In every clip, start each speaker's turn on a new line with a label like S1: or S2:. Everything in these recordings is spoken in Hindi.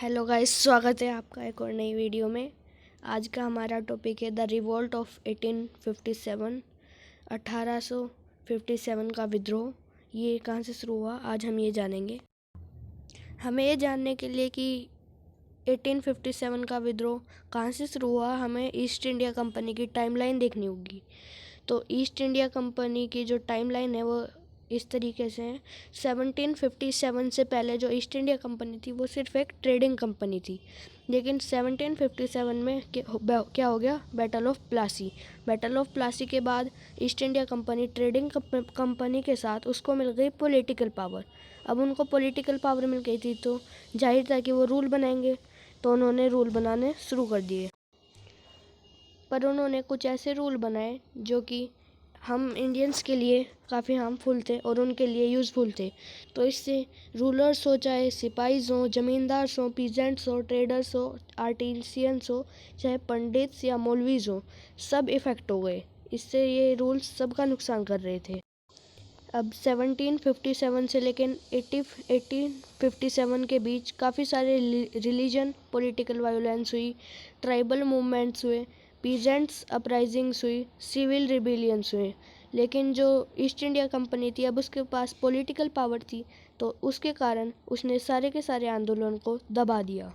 S1: हेलो गाइस, स्वागत है आपका एक और नई वीडियो में। आज का हमारा टॉपिक है द रिवोल्ट ऑफ 1857। 1857 का विद्रोह। ये कहाँ से शुरू हुआ, आज हम ये जानेंगे। हमें ये जानने के लिए कि 1857 का विद्रोह कहाँ से शुरू हुआ, हमें ईस्ट इंडिया कंपनी की टाइमलाइन देखनी होगी। तो ईस्ट इंडिया कंपनी की जो टाइमलाइन है वो इस तरीके से है। 1757 से पहले जो ईस्ट इंडिया कंपनी थी वो सिर्फ एक ट्रेडिंग कंपनी थी, लेकिन 1757 में क्या हो गया, battle of Plassey. Battle of Plassey के बाद east India company trading company के साथ उसको मिल गई पॉलिटिकल पावर। अब उनको पॉलिटिकल पावर मिल गई थी तो जाहिर था कि वो रूल बनाएंगे, तो उन्होंने रूल बनाने शुरू कर दिए। पर उन्होंने कुछ ऐसे रूल बनाए जो कि हम इंडियंस के लिए काफ़ी हार्मफुल थे और उनके लिए यूज़फुल थे। तो इससे रूलर्स हो, चाहे सिपाहीज हों, ज़मींदार्स हों, पीजेंट्स हो, ट्रेडर्स हो, आर्टिसियंस हो, चाहे पंडित्स या मौलवीज हों, सब इफ़ेक्ट हो गए। इससे ये रूल्स सबका नुकसान कर रहे थे। अब 1757 से लेकिन 1857 के बीच काफ़ी सारे रिलीजन पॉलिटिकल वायोलेंस हुई, ट्राइबल मूवमेंट्स हुए, पीजेंट्स अपराइजिंग्स हुई, सिविल रिबेलियंस हुए। लेकिन जो ईस्ट इंडिया कंपनी थी, अब उसके पास पॉलिटिकल पावर थी, तो उसके कारण उसने सारे के सारे आंदोलन को दबा दिया।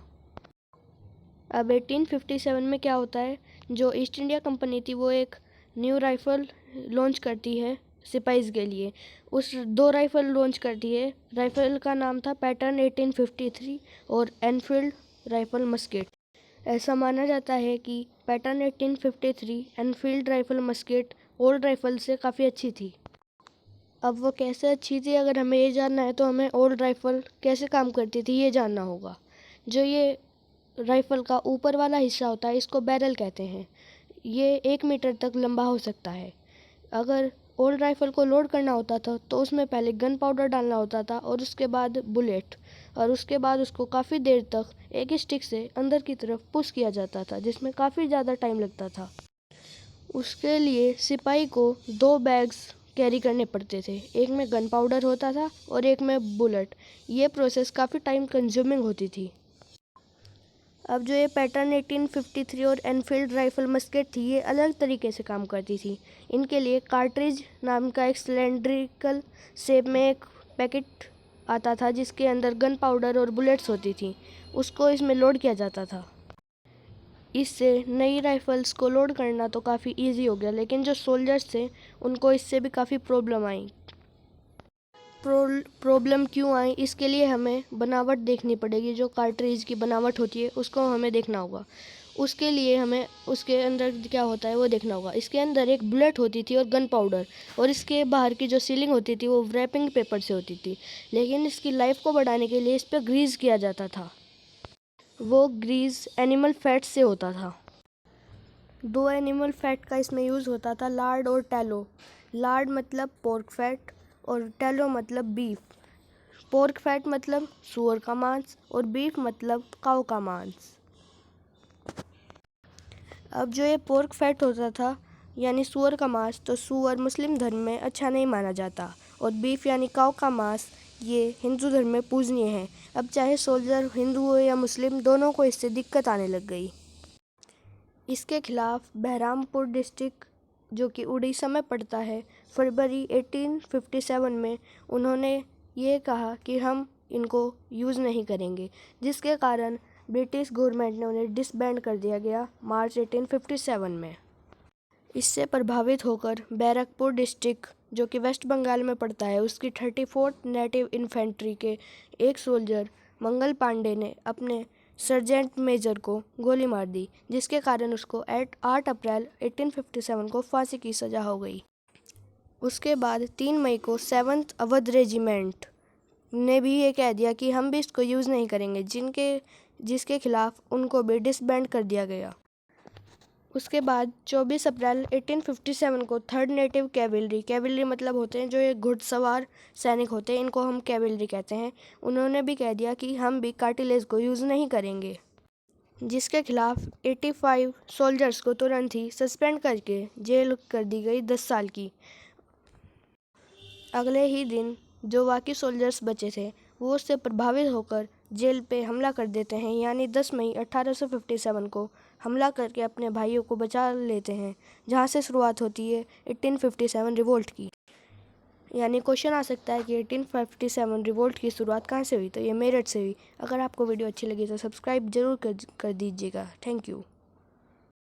S1: अब 1857 में क्या होता है, जो ईस्ट इंडिया कंपनी थी वो एक न्यू राइफ़ल लॉन्च करती है सिपाहीज के लिए। उस दो राइफ़ल लॉन्च करती है। राइफ़ल का नाम था पैटर्न 1853 और एनफील्ड राइफ़ल मस्केट। ऐसा माना जाता है कि pattern 1853 Enfield rifle musket old rifle से काफ़ी अच्छी थी। अब वो कैसे अच्छी थी, अगर हमें ये जानना है तो हमें ओल्ड राइफ़ल कैसे काम करती थी ये जानना होगा। जो ये राइफ़ल का ऊपर वाला हिस्सा होता है इसको बैरल कहते हैं। ये 1 मीटर तक लंबा हो सकता है। अगर ओल्ड राइफ़ल को लोड करना होता था तो उसमें पहले गन पाउडर डालना होता था और उसके बाद बुलेट, और उसके बाद उसको काफ़ी देर तक एक ही स्टिक से अंदर की तरफ पुश किया जाता था, जिसमें काफ़ी ज़्यादा टाइम लगता था। उसके लिए सिपाही को 2 बैग्स कैरी करने पड़ते थे, एक में गन पाउडर होता था और एक में बुलेट। ये प्रोसेस काफ़ी टाइम कंज्यूमिंग होती थी। अब जो ये पैटर्न 1853 और एनफील्ड राइफ़ल मस्केट थी, ये अलग तरीके से काम करती थी। इनके लिए कार्ट्रिज नाम का एक सिलेंड्रिकल शेप में एक पैकेट आता था जिसके अंदर गन पाउडर और बुलेट्स होती थी। उसको इसमें लोड किया जाता था। इससे नई राइफ़ल्स को लोड करना तो काफ़ी इजी हो गया, लेकिन जो सोल्जर्स थे उनको इससे भी काफ़ी प्रॉब्लम आई। प्रॉब्लम क्यों आई, इसके लिए हमें बनावट देखनी पड़ेगी। जो कार्ट्रिज की बनावट होती है उसको हमें देखना होगा। उसके लिए हमें उसके अंदर क्या होता है वो देखना होगा। इसके अंदर एक बुलेट होती थी और गन पाउडर, और इसके बाहर की जो सीलिंग होती थी वो रैपिंग पेपर से होती थी। लेकिन इसकी लाइफ को बढ़ाने के लिए इस पर ग्रीस किया जाता था। वो ग्रीस एनिमल फैट से होता था। 2 एनिमल फैट का इसमें यूज़ होता था, लार्ड और टैलो। लार्ड मतलब पोर्क फैट और टैलो मतलब बीफ। पोर्क फैट मतलब सूअर का मांस और बीफ मतलब काऊ का मांस। अब जो ये पोर्क फैट होता था यानी सूअर का मांस, तो सूअर मुस्लिम धर्म में अच्छा नहीं माना जाता, और बीफ यानी काऊ का मांस ये हिंदू धर्म में पूजनीय है। अब चाहे सोल्जर हिंदू हो या मुस्लिम, दोनों को इससे दिक्कत आने लग गई। इसके खिलाफ बहरामपुर डिस्ट्रिक्ट, जो कि उड़ीसा में पड़ता है, फरवरी 1857 में उन्होंने ये कहा कि हम इनको यूज़ नहीं करेंगे, जिसके कारण ब्रिटिश गवर्नमेंट ने उन्हें डिसबैंड कर दिया गया मार्च 1857 में। इससे प्रभावित होकर बैरकपुर डिस्ट्रिक्ट, जो कि वेस्ट बंगाल में पड़ता है, उसकी 34th नेटिव इन्फेंट्री के एक सोल्जर मंगल पांडे ने अपने सर्जेंट मेजर को गोली मार दी, जिसके कारण उसको 8 अप्रैल 1857 को फांसी की सज़ा हो गई। उसके बाद 3 मई को 7th अवध रेजिमेंट ने भी ये कह दिया कि हम भी इसको यूज़ नहीं करेंगे, जिसके खिलाफ उनको भी डिसबैंड कर दिया गया। उसके बाद 24 अप्रैल 1857 को 3rd नेटिव कैविलरी मतलब होते हैं जो ये घुड़सवार सैनिक होते हैं, इनको हम कैविलरी कहते हैं। उन्होंने भी कह दिया कि हम भी कार्टिलेज को यूज़ नहीं करेंगे, जिसके खिलाफ 85 सोल्जर्स को तुरंत ही सस्पेंड करके जेल कर दी गई 10 साल की। अगले ही दिन जो बाकी सोल्जर्स बचे थे वो उससे प्रभावित होकर जेल पे हमला कर देते हैं, यानी 10 मई 1857 को हमला करके अपने भाइयों को बचा लेते हैं, जहाँ से शुरुआत होती है 1857 रिवोल्ट की। यानी क्वेश्चन आ सकता है कि 1857 रिवोल्ट की शुरुआत कहाँ से हुई, तो ये मेरठ से हुई। अगर आपको वीडियो अच्छी लगी तो सब्सक्राइब जरूर कर दीजिएगा। Thank you.